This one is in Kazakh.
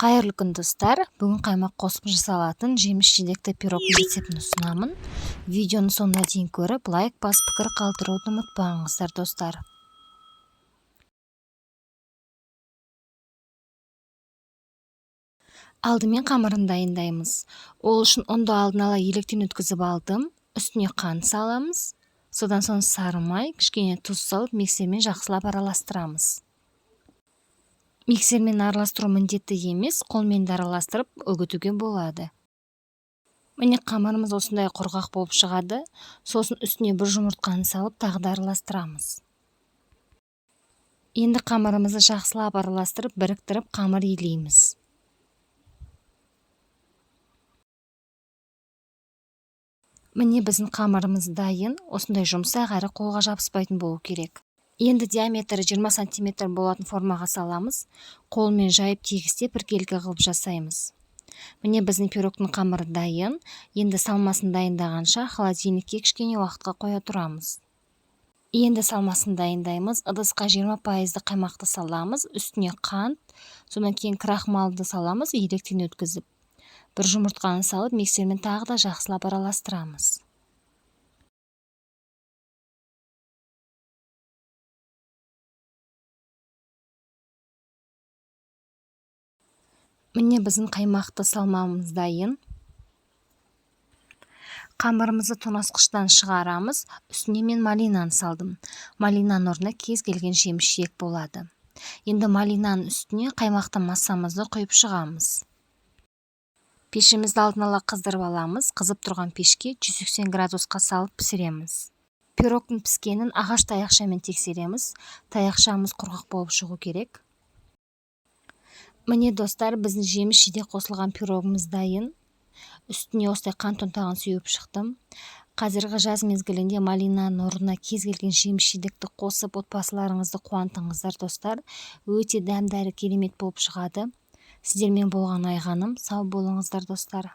Қайырлы күн достар, бүгін қаймақ қосып жасалатын жеміс-жидекті пирог рецептін ұсынамын. Видеоны соңына дейін көріп, лайк басып пікір қалдыруды ұмытпаңыздар достар. Алдымен қамырын дайындаймыз. Ол үшін ұнды алдын ала електен өткізіп алдым. Үстіне қант саламыз. Содан соң сары май, кішкене тұз салып миксермен жақсылап араластырамыз. Миксермен араластыру міндетті емес, қолмен де араластырып үгітуге болады. Міне қамырымыз осындай құрғақ болып шығады. Сосын үстіне бір жұмыртқаны салып тағы да араластырамыз. Енді қамырымызды жақсылап араластырып, біріктіріп қамыр илейміз. Міне біздің қамырымыз дайын. Осындай жұмсақ әрі қолға жабыспайтын болу керек. Енді диаметрі 20 см болатын формаға саламыз. Қолмен жайып тегістеп біркелкі қылып жасаймыз. Міне біздің пирогтың қамыры дайын. Енді салмасын дайындағанша холодильникке кішкене уақытқа қоя тұрамыз. Енді салмасын дайындаймыз. Ыдысқа 20% қаймақты саламыз. Үстіне қант, содан кейін крахмалды саламыз, електен өткізіп. Бір жұмыртқаны салып миксермен тағы да жақсылап араластырамыз. Міне біздің қаймақты салмамыз дайын. Қамырымызды тоңазытқыштан шығарамыз. Үстіне мен малинаны салдым. Малинаның орнына кез келген жеміс-жидек болады. Енді малинаның үстіне қаймақты массамызды құйып шығамыз. Пешімізді алдын ала қыздырып аламыз. Қызып тұрған пешке 180 градусқа салып пісіреміз. Пирогтың піскенін ағаш таяқшамен тексереміз. Таяқшамыз құрғақ болып шығу керек. Міне достар, біздің жеміс-жидек қосылған пирогымыз дайын. Үстіне осылай қант ұнтағын сеуіп шықтым. Қазіргі жаз мезгілінде малинаның орнына кез келген жеміс-жидекті қосып отбасыларыңызды қуантыңыздар достар. Өте дәмді әрі керемет болып шығады. Сіздермен болған айғаным. Сау болыңыздар достар.